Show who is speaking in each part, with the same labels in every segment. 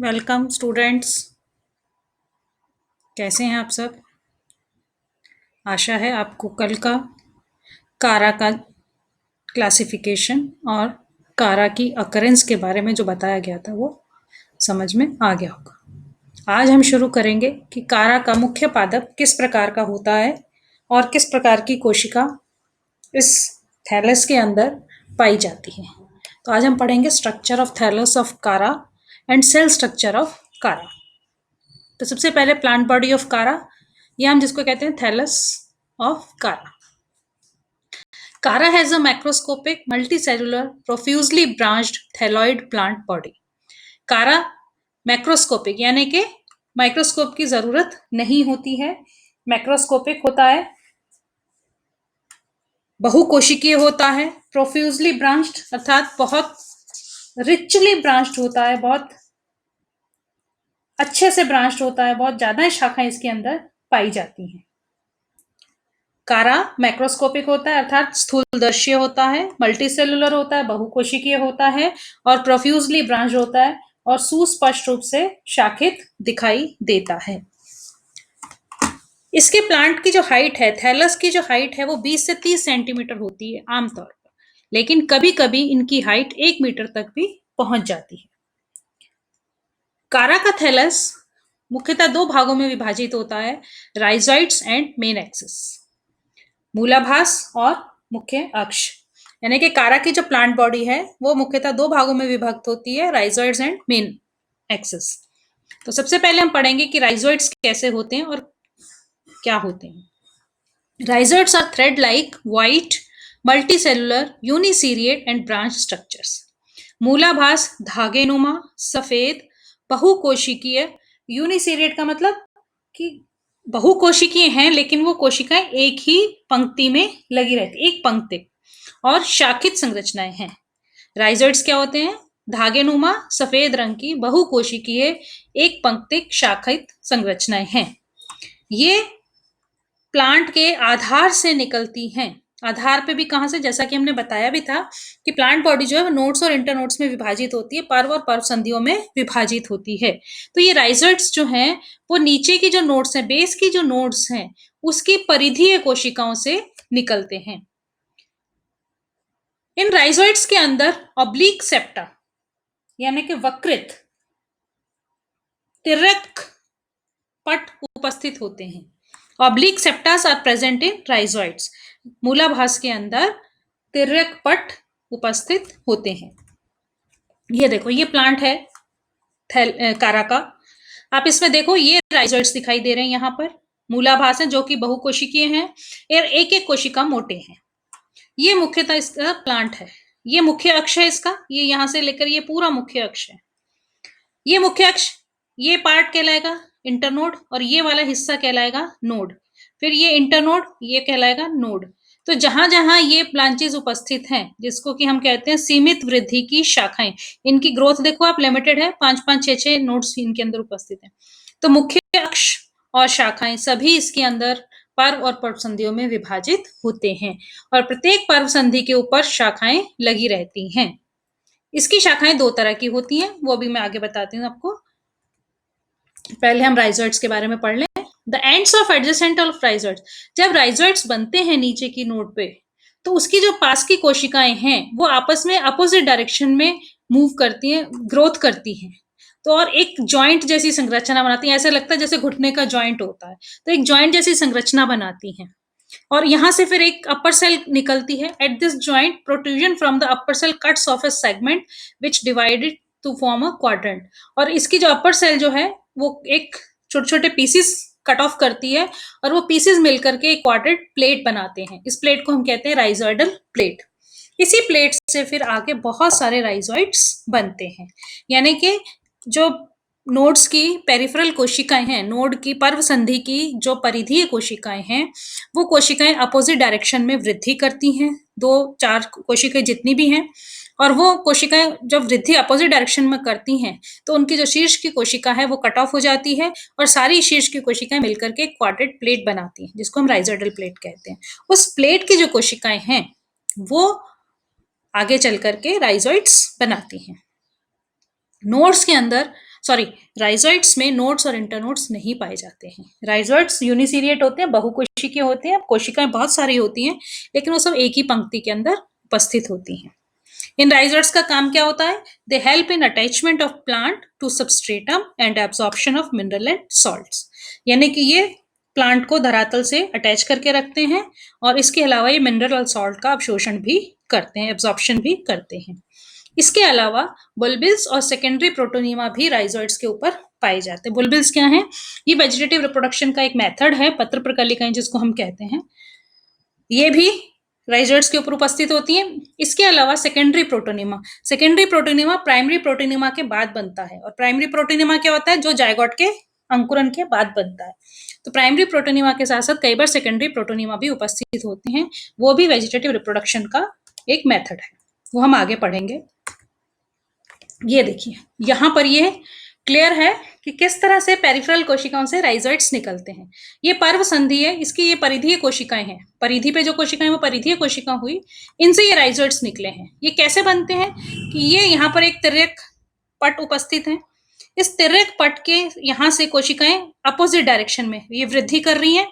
Speaker 1: Welcome students. कैसे हैं आप सब? आशा है आपको कल का कारा का क्लासिफिकेशन और कारा की अकरेंस के बारे में जो बताया गया था वो समझ में आ गया होगा। आज हम शुरू करेंगे कि कारा का मुख्य पादप किस प्रकार का होता है और किस प्रकार की कोशिका इस थैलस के अंदर पाई जाती है। तो आज हम पढ़ेंगे स्ट्रक्चर ऑफ थैलस ऑफ कारा एंड सेल स्ट्रक्चर ऑफ कारा। तो सबसे पहले प्लांट बॉडी ऑफ कारा, ये हम जिसको कहते हैं थैलस ऑफ कारा। कारा has a macroscopic multicellular profusely branched thalloid plant body. कारा मैक्रोस्कोपिक यानी कि माइक्रोस्कोप की जरूरत नहीं होती है, मैक्रोस्कोपिक होता है, बहुकोशिकीय होता है, प्रोफ्यूजली ब्रांच्ड अर्थात बहुत रिचली ब्रांच्ड होता है, बहुत अच्छे से ब्रांच्ड होता है, बहुत ज्यादा शाखाएं इसके अंदर पाई जाती हैं। कारा मैक्रोस्कोपिक होता है अर्थात स्थूलदर्शीय होता है, मल्टीसेलुलर होता है, बहुकोशिकीय होता है और प्रोफ्यूजली ब्रांच होता है और सुस्पष्ट रूप से शाखित दिखाई देता है। इसके प्लांट की जो हाइट है, थैलस की जो हाइट है वो 20 से 30 सेंटीमीटर होती है आमतौर पर, लेकिन कभी कभी इनकी हाइट 1 मीटर तक भी पहुंच जाती है। कारा का थैलस मुख्यतः दो भागों में विभाजित होता है, राइजॉइड्स एंड मेन एक्सिस, मूलाभास और मुख्य अक्ष। यानी कि कारा की जो प्लांट बॉडी है वो मुख्यतः दो भागों में विभक्त होती है, राइजोइड्स एंड मेन एक्सिस। तो सबसे पहले हम पढ़ेंगे कि राइजोइड्स कैसे होते हैं और क्या होते हैं। Rhizoids are thread like white multicellular uniseriate and branch structures. मूलाभास धागेनुमा सफेद बहुकोशिकीय, यूनिसीरिएट का मतलब कि बहुकोशिकीय हैं लेकिन वो कोशिकाएं एक ही पंक्ति में लगी रहती, एक पंक्ति, और शाखित संरचनाएं हैं। राइजोइड्स क्या होते हैं? धागेनुमा सफेद रंग की बहुकोशिकीय एक पंक्तिक शाखित संरचनाएं हैं। ये प्लांट के आधार से निकलती हैं। आधार पे भी कहां से? जैसा कि हमने बताया भी था कि प्लांट बॉडी जो है वो नोड्स और इंटरनोड्स में विभाजित होती है, पर्व और पर्व संधियों में विभाजित होती है। तो ये राइजोइड्स जो हैं वो नीचे की जो नोड्स हैं, बेस की जो नोड्स हैं, उसकी परिधीय कोशिकाओं से निकलते हैं। इन राइजोइड्स के अंदर ऑब्लिक सेप्टा यानी कि वक्रित तिर्यक पट उपस्थित होते हैं। Oblique septas are present in rhizoids. मूलाभास के अंदर तिर्यक पट उपस्थित होते हैं। ये देखो, ये प्लांट है कारा का। आप इसमें देखो, ये राइजोइड्स दिखाई दे रहे हैं यहाँ पर, मूलाभास है जो कि बहुकोशिकीय हैं और एक एक कोशिका मोटे हैं। ये मुख्यतः इसका प्लांट है। ये मुख्य अक्ष है इसका, ये यहां से लेकर ये पूरा मुख्य अक्ष है। ये मुख्य अक्ष, ये पार्ट कहलाएगा इंटरनोड और ये वाला हिस्सा कहलाएगा नोड। फिर ये इंटरनोड, ये कहलाएगा नोड। तो जहां जहां ये ब्रांचेस उपस्थित हैं, जिसको कि हम कहते हैं सीमित वृद्धि की शाखाएं, इनकी ग्रोथ देखो आप लिमिटेड है, 5-5, 6-6 नोड्स इनके अंदर उपस्थित हैं। तो मुख्य अक्ष और शाखाएं सभी इसके अंदर पर्व और पर्व संधियों में विभाजित होते हैं और प्रत्येक पर्व संधि के ऊपर शाखाएं लगी रहती हैं। इसकी शाखाएं दो तरह की होती हैं, वो भी मैं आगे बताती हूँ आपको। पहले हम राइजोइड्स के बारे में पढ़ लें। The ends of adjacent of rhizoids, जब राइजोइड्स बनते हैं नीचे की नोड पे, तो उसकी जो पास की कोशिकाएं हैं वो आपस में अपोजिट डायरेक्शन में मूव करती हैं, ग्रोथ करती हैं। तो और एक जॉइंट जैसी संरचना बनाती हैं, ऐसा लगता है जैसे घुटने का जॉइंट होता है, तो एक जॉइंट जैसी संरचना बनाती हैं। और यहां से फिर एक अपर सेल निकलती है। At this joint protrusion from the upper cell cuts off a segment which divided to form a quadrant. और इसकी जो अपर सेल जो है वो एक छोटे छोटे पीसेस कट ऑफ करती है और वो पीसेस मिलकर के एक क्वाड्रेंट प्लेट बनाते हैं। इस प्लेट को हम कहते हैं राइजोइडल प्लेट। इसी प्लेट से फिर आगे बहुत सारे राइजोइड्स बनते हैं। यानी कि जो नोड्स की पेरिफेरल कोशिकाएं हैं, नोड की पर्व संधि की जो परिधीय कोशिकाएं हैं, वो कोशिकाएं अपोजिट डायरेक्शन में वृद्धि करती हैं, 2-4 कोशिकाएं जितनी भी हैं। और वो कोशिकाएं जब वृद्धि अपोजिट डायरेक्शन में करती हैं तो उनकी जो शीर्ष की कोशिका है वो कट ऑफ हो जाती है और सारी शीर्ष की कोशिकाएं मिलकर के क्वाड्रेंट प्लेट बनाती हैं, जिसको हम राइजोइडल प्लेट कहते हैं। उस प्लेट की जो कोशिकाएं हैं वो आगे चल करके राइजोइड्स बनाती हैं। नोड्स के अंदर सॉरी, राइजोइड्स में नोड्स और इंटरनोड्स नहीं पाए जाते हैं। राइजोइड्स यूनिसीरिएट होते हैं, बहुकोशिकीय होते हैं, कोशिकाएं बहुत सारी होती हैं, लेकिन वो सब एक ही पंक्ति के अंदर उपस्थित होती हैं। इन राइजोइड्स का काम क्या होता है? They help in attachment of plant to substratum and absorption of mineral and salts. यानी कि ये प्लांट को धरातल से अटैच करके रखते हैं और इसके अलावा ये मिनरल और सॉल्ट का अवशोषण भी करते हैं, एब्जॉर्प्शन भी करते हैं। इसके अलावा बुलबिल्स और सेकेंडरी प्रोटोनिमा भी राइजोइड्स के ऊपर पाए जाते हैं। बुलबिल्स क्या है? ये वेजिटेटिव रिप्रोडक्शन का एक मेथड है, पत्र प्रकलिकाएं जिसको हम कहते हैं, ये भी राइजोइड्स के ऊपर उपस्थित होती हैं। इसके अलावा सेकेंडरी प्रोटोनिमा प्राइमरी प्रोटोनिमा के बाद बनता है, और प्राइमरी प्रोटोनिमा क्या होता है? जो जायगोट के अंकुरन के बाद बनता है। तो प्राइमरी प्रोटोनिमा के साथ साथ कई बार सेकेंडरी प्रोटोनिमा भी उपस्थित होते हैं, वो भी वेजिटेटिव रिप्रोडक्शन का एक मेथड है, वो हम आगे पढ़ेंगे। ये देखिए यहाँ पर ये क्लियर है कि किस तरह से पेरिफेरल कोशिकाओं से राइजोइड्स निकलते हैं। ये पर्व संधि है, इसकी ये परिधीय कोशिकाएं हैं, परिधि पे जो कोशिकाएं वो परिधीय कोशिका हुई, इनसे ये राइजोइड्स निकले हैं। ये कैसे बनते हैं कि ये यहाँ पर एक तिर्यक पट उपस्थित है, इस तिर्यक पट के यहाँ से कोशिकाएं अपोजिट डायरेक्शन में ये वृद्धि कर रही हैं,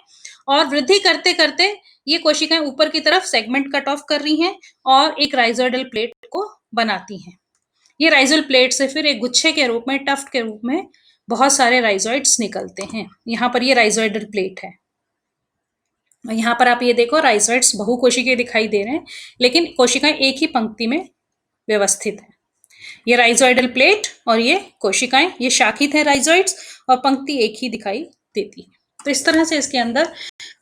Speaker 1: और वृद्धि करते करते ये कोशिकाएं ऊपर की तरफ सेगमेंट कट ऑफ कर रही हैं और एक राइजोइडल प्लेट को बनाती हैं। ये राइजोल प्लेट से फिर एक गुच्छे के रूप में, टफ्ट के रूप में बहुत सारे राइजोइड्स निकलते हैं। यहाँ पर ये राइजोइडल प्लेट है, और यहाँ पर आप ये देखो राइजोइड्स बहुकोशिकीय दिखाई दे रहे हैं, लेकिन कोशिकाएं एक ही पंक्ति में व्यवस्थित है। ये राइजोइडल प्लेट और ये कोशिकाएं, ये शाखित है राइजोइड्स, और पंक्ति एक ही दिखाई देती है। तो इस तरह से इसके अंदर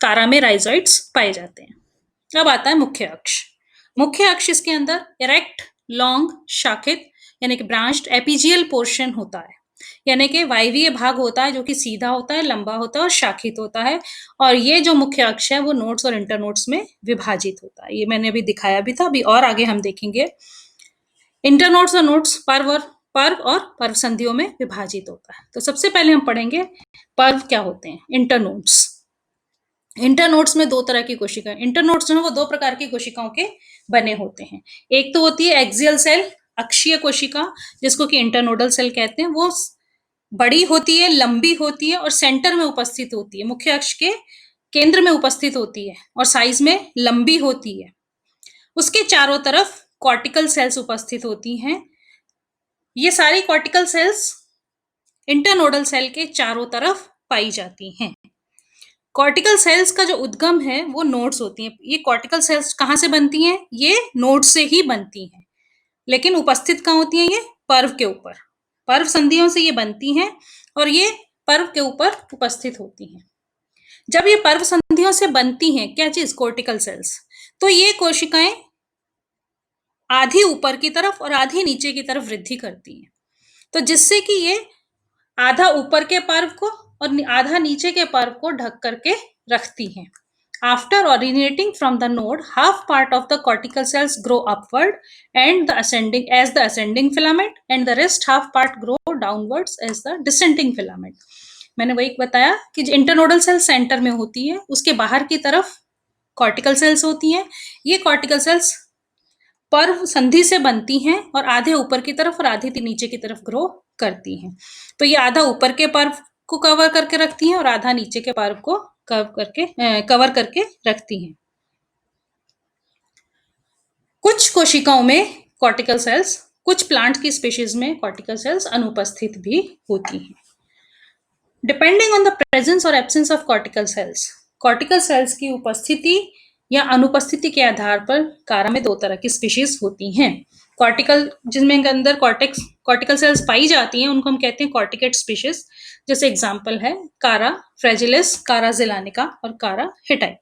Speaker 1: कारा में राइजोइड्स पाए जाते हैं। अब आता है मुख्य अक्ष। मुख्य अक्ष इसके अंदर इरेक्ट, लॉन्ग, शाखित यानी कि ब्रांच्ड एपिजियल पोर्शन होता है, यानी कि वायवीय भाग होता है जो कि सीधा होता है, लंबा होता है और शाखित होता है। और ये जो मुख्य अक्ष है वो नोड्स और इंटरनोड्स में विभाजित होता है। ये मैंने अभी दिखाया भी था, अभी और आगे हम देखेंगे। इंटरनोड्स और नोड्स पर्व और पर्व संधियों में विभाजित होता है। तो सबसे पहले हम पढ़ेंगे पर्व क्या होते हैं, इंटरनोड्स। इंटरनोड्स में दो तरह की कोशिकाएं, इंटरनोड्स जो है वो दो प्रकार की कोशिकाओं के बने होते हैं। एक तो होती है एक्सियल सेल, अक्षीय कोशिका, जिसको कि इंटरनोडल सेल कहते हैं। वो बड़ी होती है, लंबी होती है और सेंटर में उपस्थित होती है, मुख्य अक्ष के केंद्र में उपस्थित होती है और साइज में लंबी होती है। उसके चारों तरफ कॉर्टिकल सेल्स उपस्थित होती हैं। ये सारी कॉर्टिकल सेल्स इंटरनोडल सेल के चारों तरफ पाई जाती हैं। कॉर्टिकल सेल्स का जो उद्गम है वो नोड्स होती हैं। ये कॉर्टिकल सेल्स कहाँ से बनती हैं? ये नोड से ही बनती हैं, लेकिन उपस्थित कहाँ होती हैं? ये पर्व के ऊपर, पर्व संधियों से ये बनती हैं और ये पर्व के ऊपर उपस्थित होती हैं। जब ये पर्व संधियों से बनती हैं, क्या चीज? कॉर्टिकल सेल्स, तो ये कोशिकाएं आधी ऊपर की तरफ और आधी नीचे की तरफ वृद्धि करती हैं, तो जिससे कि ये आधा ऊपर के पर्व को और आधा नीचे के पर्व को ढक करके रखती हैं। After originating from the node, half part of the cortical cells grow upward and the ascending filament, and the rest half part grow downwards as the descending filament. मैंने वही बताया कि जो इंटरनोडल सेल सेंटर में होती है, उसके बाहर की तरफ कॉर्टिकल सेल्स होती हैं। ये कॉर्टिकल सेल्स पर्व संधि से बनती हैं और आधे ऊपर की तरफ और आधे नीचे की तरफ ग्रो करती हैं। तो ये आधा ऊपर के पर्व को कवर करके रखती हैं और आधा नीचे के पर्व को कवर करके रखती हैं। कुछ कोशिकाओं में कॉर्टिकल सेल्स, कुछ प्लांट की स्पीशीज में कॉर्टिकल सेल्स अनुपस्थित भी होती हैं। डिपेंडिंग ऑन द प्रेजेंस और एब्सेंस ऑफ कॉर्टिकल सेल्स की उपस्थिति या अनुपस्थिति के आधार पर कारा में दो तरह की स्पीशीज होती हैं। कॉर्टिकल, जिनमें अंदर कॉर्टिकल सेल्स पाई जाती हैं, उनको हम कहते हैं कॉर्टिकेट स्पीशीज। जैसे एग्जाम्पल है कारा फ्रेजिलिस, कारा जिलानिका और कारा हिटाई।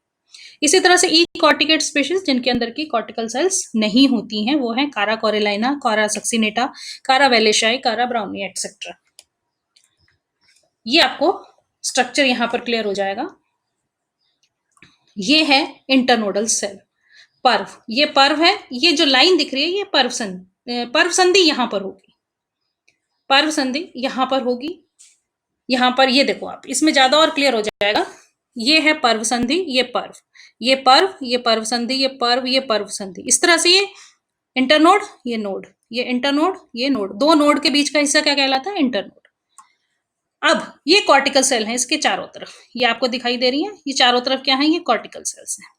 Speaker 1: इसी तरह से ई कॉर्टिकेट स्पीशीज जिनके अंदर की कॉर्टिकल सेल्स नहीं होती हैं, वो है कारा कोरेलाइना, कारा सक्सिनेटा, कारा वेलेशाई, कारा ब्राउनी एक्सेट्रा। ये आपको स्ट्रक्चर यहां पर क्लियर हो जाएगा। ये है इंटरनोडल सेल, पर्व। ये पर्व है, ये जो लाइन दिख रही है ये पर्व संधि यहां पर होगी, पर्व संधि यहां पर होगी। यहां पर ये देखो आप, इसमें ज्यादा और क्लियर हो जाएगा। ये है पर्व संधि, ये पर्व, ये पर्व, ये पर्व संधि, ये पर्व, ये पर्व संधि। इस तरह से ये इंटरनोड, ये नोड, ये इंटरनोड, ये नोड, दो नोड के बीच का हिस्सा क्या कहलाता है? इंटरनोड। अब ये कॉर्टिकल सेल है इसके चारों तरफ, ये आपको दिखाई दे रही है, ये चारों तरफ क्या है, ये कॉर्टिकल सेल्स हैं।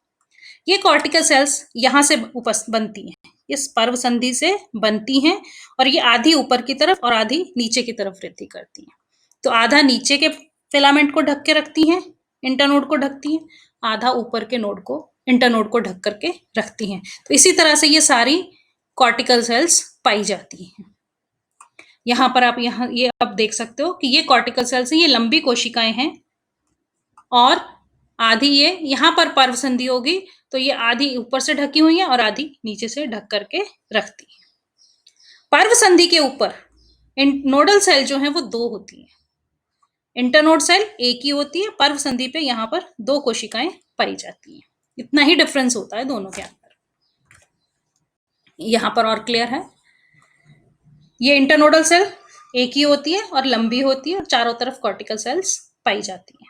Speaker 1: ये कॉर्टिकल सेल्स यहां से बनती हैं, इस पर्व संधि से बनती हैं, और ये आधी ऊपर की तरफ और आधी नीचे की तरफ वृद्धि करती हैं। तो आधा नीचे के फिलामेंट को ढक के रखती हैं, इंटरनोड को ढकती हैं, आधा ऊपर के नोड को, इंटरनोड को ढक करके रखती हैं। तो इसी तरह से ये सारी कॉर्टिकल सेल्स पाई जाती हैं। यहाँ पर आप यहाँ ये अब देख सकते हो कि ये कॉर्टिकल सेल्स हैं, ये लंबी कोशिकाएं हैं, और आधी ये यहाँ पर पर्व संधि होगी तो ये आधी ऊपर से ढकी हुई है और आधी नीचे से ढक करके रखती है। पर्व संधि के ऊपर नोडल सेल जो है वो दो होती है, इंटरनोड सेल एक ही होती है, पर्व संधि पे यहाँ पर दो कोशिकाएं पाई जाती हैं। इतना ही डिफरेंस होता है दोनों के अंदर। यहाँ पर और क्लियर है, ये इंटरनोडल सेल एक ही होती है और लंबी होती है और चारों तरफ कॉर्टिकल सेल्स पाई जाती हैं।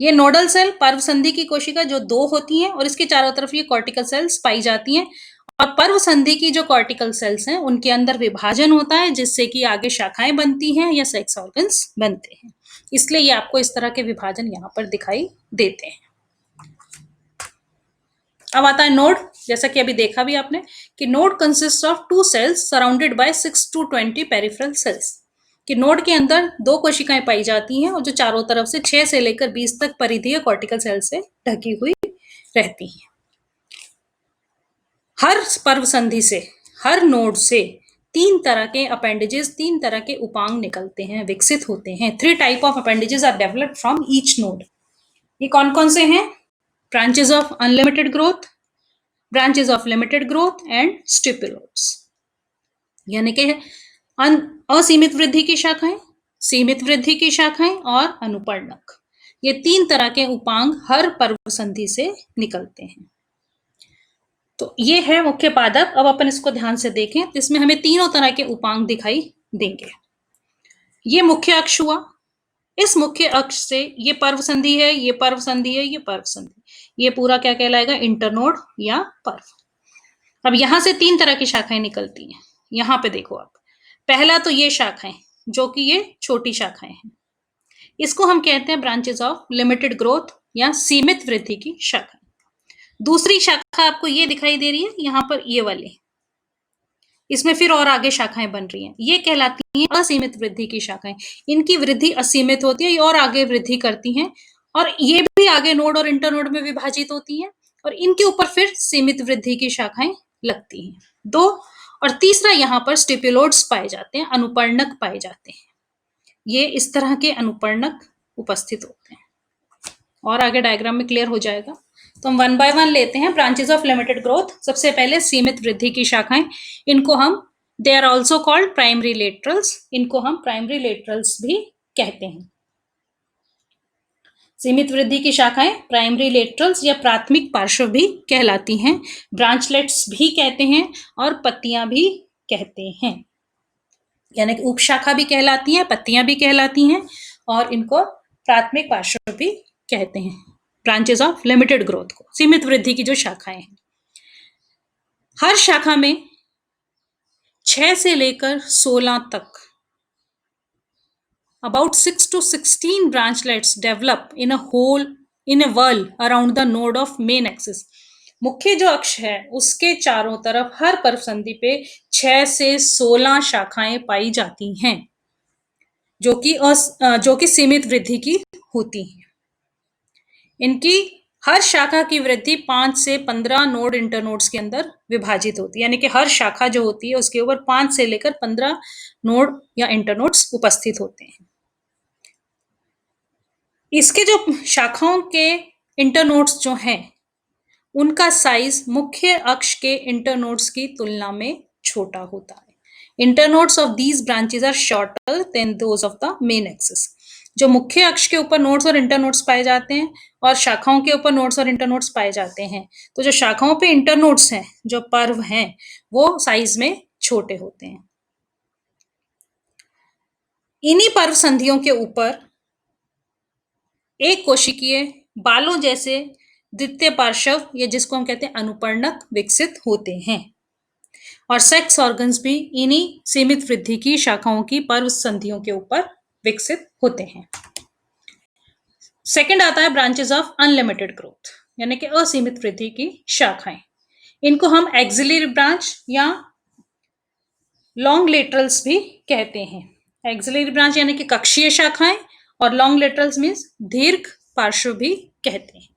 Speaker 1: ये नोडल सेल पर्व संधि की कोशिका जो दो होती हैं और इसके चारों तरफ ये कॉर्टिकल सेल्स पाई जाती हैं, और पर्व संधि की जो कॉर्टिकल सेल्स हैं उनके अंदर विभाजन होता है जिससे कि आगे शाखाएं बनती हैं या सेक्स ऑर्गन्स बनते हैं। इसलिए ये आपको इस तरह के विभाजन यहाँ पर दिखाई देते हैं। अब आता है नोड। जैसा कि अभी देखा भी आपने कि node consist of two cells surrounded by 6 to 20 peripheral cells, कि नोड के अंदर दो कोशिकाएं पाई जाती हैं और जो चारों तरफ से 6 से लेकर 20 तक परिधीय कॉर्टिकल सेल से ढकी हुई रहती हैं। हर पर्व संधि से, हर नोड से तीन तरह के अपेंडेजेस, तीन तरह के उपांग निकलते हैं, विकसित होते हैं। 3 type of appendages are developed from each node. ये कौन कौन से हैं? Branches of unlimited growth, branches of limited growth and stipulodes, यानी कि असीमित वृद्धि की शाखाएं, सीमित वृद्धि की शाखाएं और अनुपर्णक। ये तीन तरह के उपांग हर पर्व संधि से निकलते हैं। तो ये है मुख्य पादप। अब अपन इसको ध्यान से देखें तो इसमें हमें तीनों तरह के उपांग दिखाई देंगे। ये मुख्य अक्ष हुआ, इस मुख्य अक्ष से ये पर्व संधि है, ये पर्व संधि है, ये पर्व संधि, ये पूरा क्या कहलाएगा? इंटरनोड या पर्व। अब यहां से तीन तरह की शाखाएं निकलती हैं। यहां पे देखो आप, पहला तो ये शाखाएं जो कि ये छोटी शाखाएं हैं, इसको हम कहते हैं ब्रांचेस ऑफ लिमिटेड ग्रोथ या सीमित वृद्धि की शाखाएं। दूसरी शाखा आपको ये दिखाई दे रही है यहाँ पर, ये वाली, इसमें फिर और आगे शाखाएं बन रही हैं, ये कहलाती हैं असीमित वृद्धि की शाखाएं। इनकी वृद्धि असीमित होती है, ये और आगे वृद्धि करती हैं और ये भी आगे नोड और इंटरनोड में विभाजित होती हैं और इनके ऊपर फिर सीमित वृद्धि की शाखाएं लगती हैं। दो, और तीसरा यहाँ पर स्टिपुलोड्स पाए जाते हैं, अनुपर्णक पाए जाते हैं। ये इस तरह के अनुपर्णक उपस्थित होते हैं और आगे डायग्राम में क्लियर हो जाएगा। तो हम वन बाय वन लेते हैं। ब्रांचेस ऑफ लिमिटेड ग्रोथ, सबसे पहले सीमित वृद्धि की शाखाएं, इनको हम, they are also called primary laterals, इनको हम प्राइमरी लेटरल्स भी कहते हैं। सीमित वृद्धि की शाखाएं प्राइमरी लेटरल्स या प्राथमिक पार्श्व भी कहलाती हैं, ब्रांचलेट्स भी कहते हैं और पत्तियां भी कहते हैं, यानी कि उपशाखा भी कहलाती हैं, पत्तियां भी कहलाती हैं और इनको प्राथमिक पार्श्व भी कहते हैं। ब्रांचेस ऑफ लिमिटेड ग्रोथ को, सीमित वृद्धि की जो शाखाएं हैं, हर शाखा में 6 से लेकर 16 तक, about 6 to 16 branchlets develop in a whole, in a whirl around the node of main axis। मुख्य जो अक्ष है उसके चारों तरफ हर पर्व संधि पे 6 से 16 शाखाएं पाई जाती हैं जो कि सीमित वृद्धि की होती हैं। इनकी हर शाखा की वृद्धि 5 से 15 नोड इंटरनोड्स के अंदर विभाजित होती है, यानी कि हर शाखा जो होती है उसके ऊपर 5 से लेकर 15 नोड या इंटरनोड्स उपस्थित होते हैं। इसके जो शाखाओं के इंटरनोड्स जो हैं उनका साइज मुख्य अक्ष के इंटरनोड्स की तुलना में छोटा होता है। Internodes of these branches are shorter than those of the main axis. जो मुख्य अक्ष के ऊपर नोड्स और इंटरनोड्स पाए जाते हैं और शाखाओं के ऊपर नोड्स और इंटरनोड्स पाए जाते हैं, तो जो शाखाओं पे इंटरनोड्स हैं, जो पर्व हैं, वो साइज में छोटे होते हैं। इन्हीं पर्व संधियों के ऊपर एक कोशिकीय बालों जैसे द्वितीय पार्श्व, या जिसको हम कहते हैं अनुपर्णक, विकसित होते हैं और सेक्स ऑर्गन्स भी इन्हीं सीमित वृद्धि की शाखाओं की पर्व संधियों के ऊपर विकसित होते हैं। सेकंड आता है ब्रांचेस ऑफ अनलिमिटेड ग्रोथ, यानी कि असीमित वृद्धि की शाखाएं। इनको हम एक्सिलरी ब्रांच या लॉन्ग लेटरल्स भी कहते हैं। एक्सिलरी ब्रांच यानी कि कक्षीय शाखाएं, और लॉन्ग लेटरल्स मीन्स दीर्घ पार्श्व भी कहते हैं।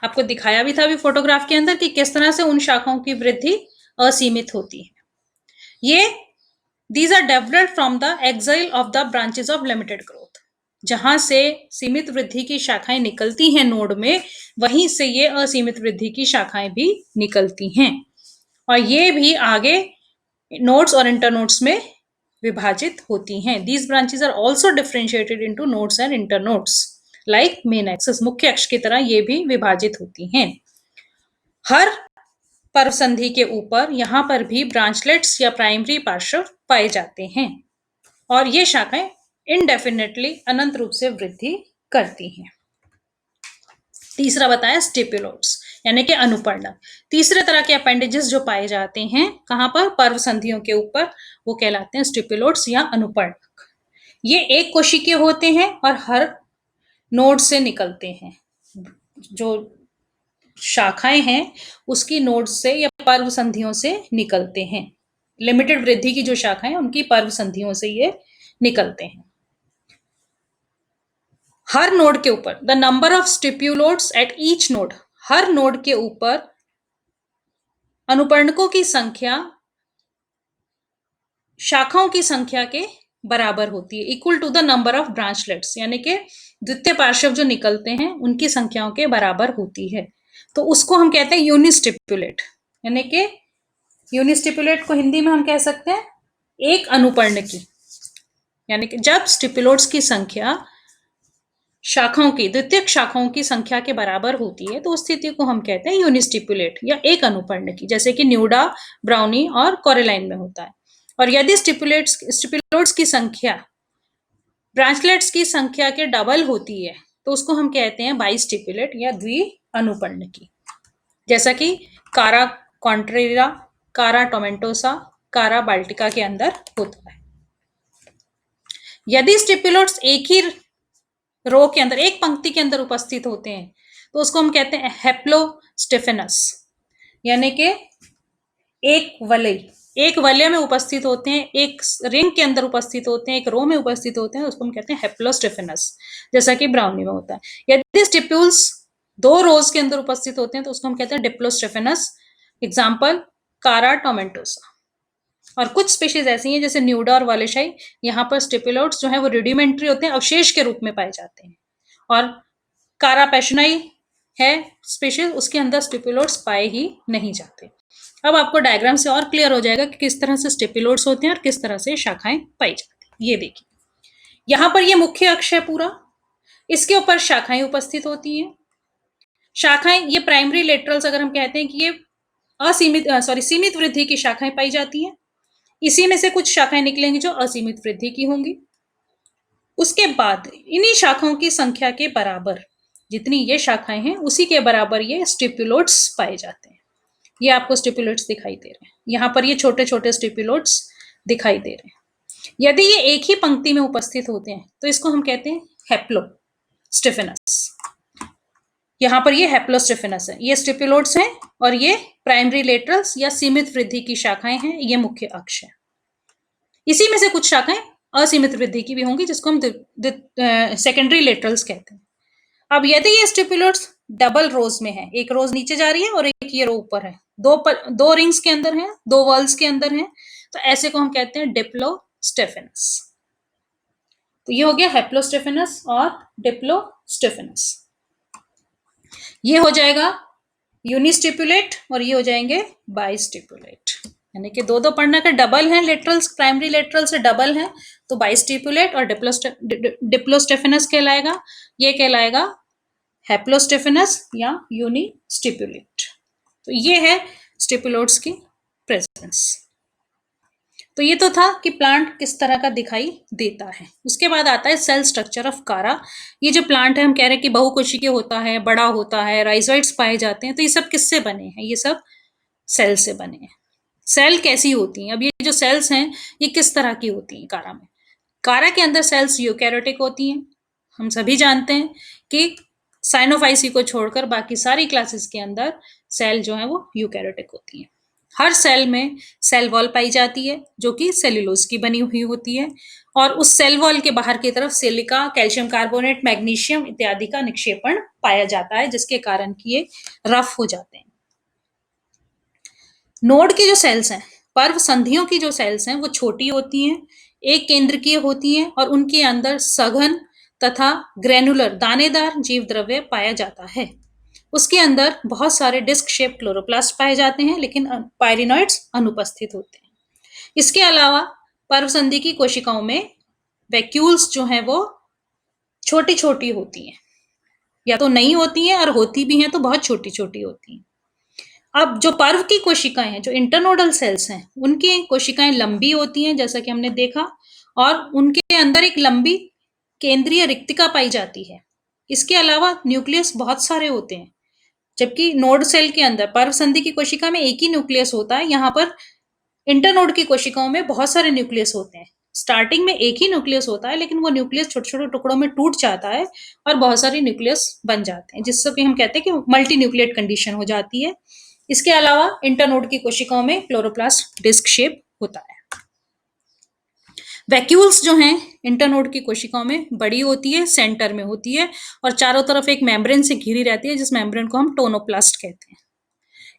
Speaker 1: आपको दिखाया भी था अभी फोटोग्राफ के अंदर कि किस तरह से उन शाखाओं की वृद्धि असीमित होती है। ये these are developed from the axil of the branches of limited growth. जहां से सीमित वृद्धि की शाखाएं निकलती हैं नोड में, वहीं से ये असीमित वृद्धि की शाखाएं भी निकलती हैं, और ये भी आगे नोड्स और इंटरनोड्स में विभाजित होती हैं। These branches are also differentiated into nodes and internodes like main axis. मुख्य अक्ष की तरह ये भी विभाजित होती हैं। हर पर्व संधि के ऊपर यहां पर भी ब्रांचलेट्स या प्राइमरी पार्श्व पाए जाते हैं, और ये शाखाएं इनडेफिनेटली अनंत रूप से वृद्धि करती हैं। तीसरा बताया स्टिपुलोट्स, यानी कि अनुपर्णक। तीसरे तरह के अपेंडेजेस जो पाए जाते हैं कहां पर, पर्व संधियों के ऊपर, वो कहलाते हैं स्टिपुलोट्स या अनुपर्णक। ये एक कोशिकीय होते हैं और हर नोड से निकलते हैं। जो शाखाएं हैं उसकी नोड से या पर्व संधियों से निकलते हैं। लिमिटेड वृद्धि की जो शाखाएं हैं उनकी पर्व संधियों से ये निकलते हैं। हर नोड के ऊपर the number of stipulodes at each node, हर नोड के ऊपर अनुपर्णकों की संख्या शाखाओं की संख्या के बराबर होती है, equal to the number of branchlets, यानी कि द्वितीय पार्श्व जो निकलते हैं उनकी संख्याओं के बराबर होती है। तो उसको हम कहते हैं यूनिस्टिपुलेट, यानी कि यूनिस्टिपुलेट को हिंदी में हम कह सकते हैं एक अनुपर्णकी, यानी कि जब स्टिपुलोट्स की संख्या शाखाओं की, द्वितीयक शाखाओं की संख्या के बराबर होती है तो उस स्थिति को हम कहते हैं यूनिस्टिपुलेट या एक अनुपर्णकी, जैसे कि न्यूडा, ब्राउनी और कोरेलाइन में होता है। और यदि स्टिपुलोट्स की संख्या ब्रांचलेट्स की संख्या के डबल होती है तो उसको हम कहते हैं बाइस्टिपुलेट या द्वि अनुपर्णकी, जैसा कि कारा कॉन्ट्रेरा, कारा टोमेंटोसा, कारा बाल्टिका के अंदर होता है। यदि स्टिपुलोट्स एक ही रो के अंदर, एक पंक्ति के अंदर उपस्थित होते हैं तो उसको हम कहते हैं हेप्लोस्टिफेनस, यानी कि एक वलय में उपस्थित होते हैं, एक रिंग के अंदर उपस्थित होते हैं, एक रो में उपस्थित होते हैं, उसको हम कहते हैं हेप्लोस्टिफेनस, जैसा कि ब्राउनी में होता है। यदि स्टिप्यूल्स दो रोज के अंदर उपस्थित होते हैं तो उसको हम कहते हैं डिप्लोस्टिफेनस, एग्जाम्पल कारा टोमेंटोसा। और कुछ स्पीशीज ऐसी हैं जैसे न्यूडा और वालेशाई, यहाँ पर स्टिपुलोट्स जो है वो रुडिमेंट्री होते हैं, अवशेष के रूप में पाए जाते हैं। और कारा पैशनाई है स्पीशीज, उसके अंदर स्टिपुलोट्स पाए ही नहीं जाते। अब आपको डायग्राम से और क्लियर हो जाएगा कि किस तरह से स्टिपुलोट्स होते हैं और किस तरह से शाखाएं पाई जाती हैं। ये देखिए, यहाँ पर ये मुख्य अक्ष है पूरा, इसके ऊपर शाखाएं उपस्थित होती हैं। शाखाएं, ये प्राइमरी लेटरल्स अगर हम कहते हैं कि ये सीमित वृद्धि की शाखाएं पाई जाती हैं। इसी में से कुछ शाखाएं निकलेंगी जो असीमित वृद्धि की होंगी। उसके बाद इन्हीं शाखाओं की संख्या के बराबर, जितनी ये शाखाएं हैं उसी के बराबर ये स्टिपुलोट्स पाए जाते हैं। ये आपको स्टिपुलोट्स दिखाई दे रहे हैं, यहाँ पर ये छोटे छोटे स्टिपुलोट्स दिखाई दे रहे हैं। यदि ये एक ही पंक्ति में उपस्थित होते हैं तो इसको हम कहते हैं हेप्लोस्टिफेनस। यहाँ पर ये हेप्लोस्टिफेनस है, ये स्टिपुलोट्स हैं, और ये प्राइमरी लेटरल्स या सीमित वृद्धि की शाखाएं हैं, ये मुख्य अक्ष है। इसी में से कुछ शाखाएं असीमित वृद्धि की भी होंगी जिसको हम सेकेंडरी लेटरल्स कहते हैं। अब यदि ये स्टिपुलोट्स डबल रोज में है, एक रोज नीचे जा रही है और एक ये रो ऊपर है, दो रिंग्स के अंदर है, दो वर्ल्स के अंदर है, तो ऐसे को हम कहते हैं डिप्लोस्टिफेनस। तो ये हो गया हेप्लोस्टिफेनस और डिप्लोस्टिफेनस। ये हो जाएगा यूनिस्टिपुलेट और ये हो जाएंगे बाइस्टिपुलेट, यानी कि दो पर्णक डबल हैं, लेटरल्स प्राइमरी लेटरल से डबल हैं, तो बाइस्टिपुलेट और डिप्लोस्टिफेनस कहलाएगा। ये कहलाएगा हेप्लोस्टिफेनस या यूनिस्टिपुलेट। तो ये है स्टिपुलोट्स की प्रेजेंस। तो ये तो था कि प्लांट किस तरह का दिखाई देता है। उसके बाद आता है सेल स्ट्रक्चर ऑफ कारा। ये जो प्लांट है हम कह रहे हैं कि बहुकोशिकीय होता है, बड़ा होता है, राइजोइड्स पाए जाते हैं, तो ये सब किससे बने हैं? ये सब सेल से बने हैं। सेल कैसी होती हैं? अब ये जो सेल्स हैं ये किस तरह की होती हैं कारा में? कारा के अंदर सेल्स यूकैरियोटिक होती हैं। हम सभी जानते हैं कि साइनोफाइसी को छोड़कर बाकी सारी क्लासेस के अंदर सेल जो है वो यूकैरियोटिक होती हैं। हर सेल में सेल वॉल पाई जाती है जो कि सेल्यूलोज की बनी हुई होती है, और उस सेल वॉल के बाहर की तरफ सिलिका, कैल्शियम कार्बोनेट, मैग्नीशियम इत्यादि का निक्षेपण पाया जाता है, जिसके कारण कि ये रफ हो जाते हैं। नोड के जो सेल्स हैं, पर्व संधियों की जो सेल्स हैं, वो छोटी होती हैं, एक केंद्रकीय होती हैं, और उनके अंदर सघन तथा ग्रेनुलर दानेदार जीव द्रव्य पाया जाता है। उसके अंदर बहुत सारे डिस्क शेप क्लोरोप्लास्ट पाए जाते हैं, लेकिन पायरिनॉइड्स अनुपस्थित होते हैं। इसके अलावा पर्व संधि की कोशिकाओं में वैक्यूल्स जो हैं वो छोटी छोटी होती हैं, या तो नहीं होती हैं, और होती भी हैं तो बहुत छोटी छोटी होती हैं। अब जो पर्व की कोशिकाएं हैं, जो इंटरनोडल सेल्स हैं, उनकी कोशिकाएं लंबी होती हैं जैसा कि हमने देखा, और उनके अंदर एक लंबी केंद्रीय रिक्तिका पाई जाती है। इसके अलावा न्यूक्लियस बहुत सारे होते हैं, जबकि नोड सेल के अंदर पर्व संधि की कोशिका में एक ही न्यूक्लियस होता है। यहाँ पर इंटरनोड की कोशिकाओं में बहुत सारे न्यूक्लियस होते हैं। स्टार्टिंग में एक ही न्यूक्लियस होता है, लेकिन वो न्यूक्लियस छोटे छोटे टुकड़ों में टूट जाता है और बहुत सारे न्यूक्लियस बन जाते हैं, जिससे कि हम कहते हैं कि मल्टी न्यूक्लिएट कंडीशन हो जाती है। इसके अलावा इंटरनोड की कोशिकाओं में क्लोरोप्लास्ट डिस्क शेप होता है। वैक्यूल्स जो हैं इंटरनोड की कोशिकाओं में बड़ी होती है, सेंटर में होती है, और चारों तरफ एक मेम्ब्रेन से घिरी रहती है, जिस मेम्ब्रेन को हम टोनोप्लास्ट कहते हैं।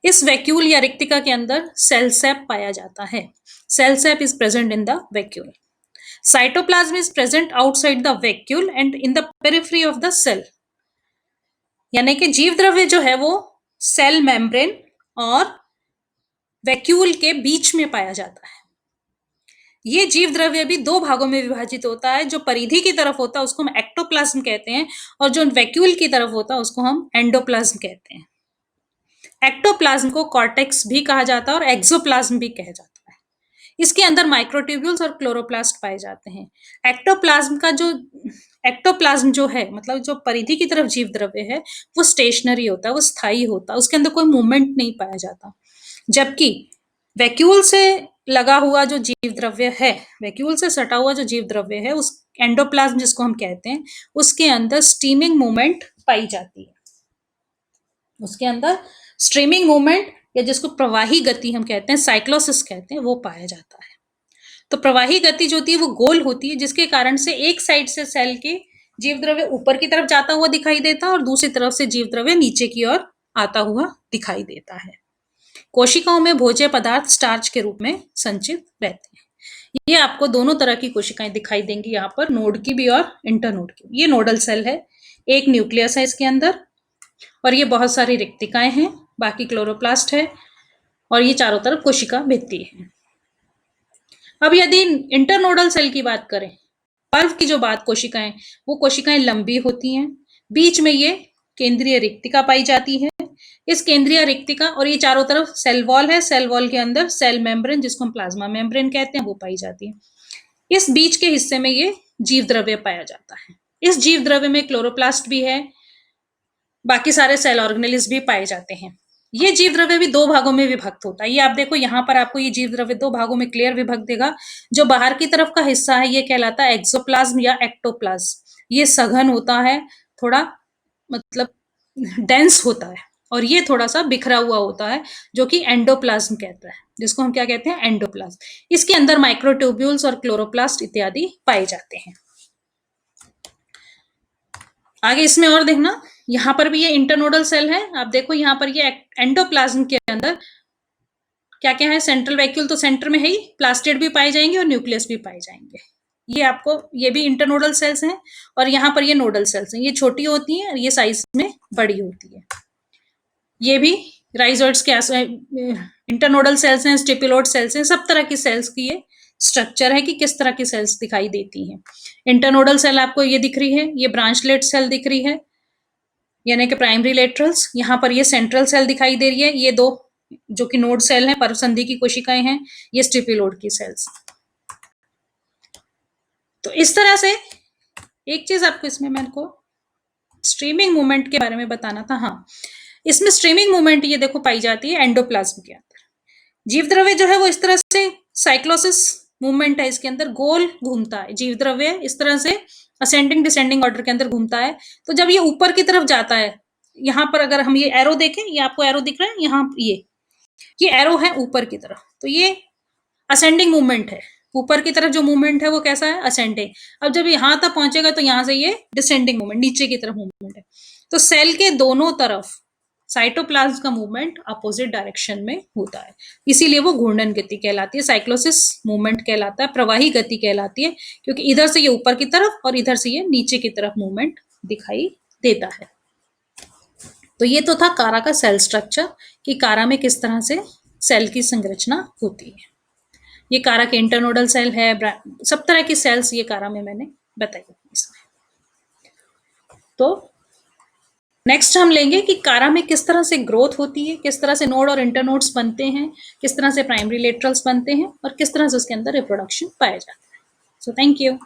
Speaker 1: इस वैक्यूल या रिक्तिका के अंदर सेल सैप पाया जाता है। Cell sap is present in the vacuole. Cytoplasm is present outside the vacuole and in the periphery of the cell. यानी कि जीव द्रव्य जो है वो सेल मेम्ब्रेन और वैक्यूल के बीच में पाया जाता है। ये जीव द्रव्य भी दो भागों में विभाजित होता है। जो परिधि की तरफ होता है उसको हम एक्टोप्लाज्म कहते हैं, और जो वैक्यूल की तरफ होता है उसको हम एंडोप्लाज्म कहते हैं। एक्टोप्लाज्म को कॉर्टेक्स भी कहा जाता है और एक्सोप्लाज्म भी कहा जाता है। इसके अंदर माइक्रोट्यूब्यूल्स और क्लोरोप्लास्ट पाए जाते हैं। एक्टोप्लाज्म जो है, मतलब जो परिधि की तरफ जीव द्रव्य है, वो स्टेशनरी होता है, वो स्थायी होता है, उसके अंदर कोई मूवमेंट नहीं पाया जाता। जबकि वैक्यूल से लगा हुआ जो जीव द्रव्य है, वैक्यूल से सटा हुआ जो जीव द्रव्य है, उस एंडोप्लाज्म जिसको हम कहते हैं, उसके अंदर स्टीमिंग मूवमेंट पाई जाती है। उसके अंदर स्ट्रीमिंग मूवमेंट, या जिसको प्रवाही गति हम कहते हैं, साइक्लोसिस कहते हैं, वो पाया जाता है। तो प्रवाही गति जो होती है वो गोल होती है, जिसके कारण से एक साइड से सेल के जीव द्रव्य ऊपर की तरफ जाता हुआ दिखाई देता है, और दूसरी तरफ से जीव द्रव्य नीचे की ओर आता हुआ दिखाई देता है। कोशिकाओं में भोज्य पदार्थ स्टार्च के रूप में संचित रहते हैं। ये आपको दोनों तरह की कोशिकाएं दिखाई देंगी, यहाँ पर नोड की भी और इंटरनोड की। ये नोडल सेल है, एक न्यूक्लियस है इसके अंदर, और ये बहुत सारी रिक्तिकाएं हैं, बाकी क्लोरोप्लास्ट है, और ये चारों तरफ कोशिका भित्ति है। अब यदि इंटरनोडल सेल की बात करें, पर्व की जो बात कोशिकाएं, वो कोशिकाएं लंबी होती हैं, बीच में ये केंद्रीय रिक्तिका पाई जाती है। इस केंद्रीय रिक्तिका और ये चारों तरफ सेल वॉल है, सेल वॉल के अंदर सेल मेम्ब्रेन, जिसको हम प्लाज्मा मेम्ब्रेन कहते हैं, वो पाई जाती है। इस बीच के हिस्से में ये जीव द्रव्य पाया जाता है। इस जीव द्रव्य में क्लोरोप्लास्ट भी है, बाकी सारे सेल ऑर्गेनेल्स भी पाए जाते हैं। ये जीव द्रव्य भी दो भागों में विभक्त होता है। ये आप देखो, यहाँ पर आपको ये जीव द्रव्य दो भागों में क्लियर विभक्त देगा। जो बाहर की तरफ का हिस्सा है ये कहलाता है एक्सोप्लाज्म या एक्टोप्लाज्म। ये सघन होता है, थोड़ा मतलब डेंस होता है, और ये थोड़ा सा बिखरा हुआ होता है, जो कि एंडोप्लाज्म कहता है, जिसको हम क्या कहते हैं, एंडोप्लाज्म। इसके अंदर माइक्रोट्यूब्यूल्स और क्लोरोप्लास्ट इत्यादि पाए जाते हैं। आगे इसमें और देखना, यहाँ पर भी ये इंटरनोडल सेल है। आप देखो यहाँ पर ये एंडोप्लाज्म के अंदर क्या क्या है, सेंट्रल वैक्यूल तो सेंटर में है ही, प्लास्टिड भी पाए जाएंगे और न्यूक्लियस भी पाए जाएंगे। ये आपको, ये भी इंटरनोडल सेल्स हैं, और यहाँ पर ये नोडल सेल्स हैं। ये छोटी होती हैं और ये साइज में बड़ी होती है। ये भी राइजोइड्स के इंटरनोडल सेल्स हैं, स्टिपुलोइड सेल्स हैं, सब तरह की सेल्स की ये स्ट्रक्चर है कि किस तरह की सेल्स दिखाई देती हैं। इंटरनोडल सेल आपको ये दिख रही है, ये ब्रांचलेट सेल दिख रही है, यानी कि प्राइमरी लेटरल्स। यहाँ पर ये सेंट्रल सेल दिखाई दे रही है, ये दो जो कि नोड सेल हैं, पर्व संधि की कोशिकाएं हैं, ये स्टिपुलोइड की सेल्स। तो इस तरह से एक चीज आपको इसमें मेरे को स्ट्रीमिंग मूवमेंट के बारे में बताना था। हाँ, इसमें स्ट्रीमिंग मूवमेंट ये देखो पाई जाती है एंडोप्लाज्म के अंदर। जीव द्रव्य जो है वो इस तरह से साइक्लोसिस मूवमेंट है इसके अंदर, गोल घूमता है जीव द्रव्य इस तरह से असेंडिंग डिसेंडिंग ऑर्डर के अंदर घूमता है। तो जब ये ऊपर की तरफ जाता है, यहाँ पर अगर हम ये एरो देखें, ये आपको एरो दिख रहा है यहाँ, ये एरो है ऊपर की तरफ, तो ये असेंडिंग मूवमेंट है। ऊपर की तरफ जो मूवमेंट है वो कैसा है, असेंडिंग। अब जब यहाँ तक पहुंचेगा तो यहाँ से ये डिसेंडिंग मूवमेंट, नीचे की तरफ मूवमेंट है। तो सेल के दोनों तरफ साइटोप्लाज्म का मूवमेंट अपोजिट डायरेक्शन में होता है, इसीलिए वो घूर्णन गति कहलाती है, साइक्लोसिस मूवमेंट कहलाता है, प्रवाही गति कहलाती है, क्योंकि इधर से ये ऊपर की तरफ और इधर से ये नीचे की तरफ मूवमेंट दिखाई देता है। तो ये तो था कारा का सेल स्ट्रक्चर, कि कारा में किस तरह से सेल की संरचना होती है। ये कारा के इंटरनोडल सेल है, सब तरह की सेल्स ये कारा में मैंने बताई इसमें। तो नेक्स्ट हम लेंगे कि कारा में किस तरह से ग्रोथ होती है, किस तरह से नोड और इंटरनोड्स बनते हैं, किस तरह से प्राइमरी लेटरल्स बनते हैं और किस तरह से उसके अंदर रिप्रोडक्शन पाया जाता है। So thank you.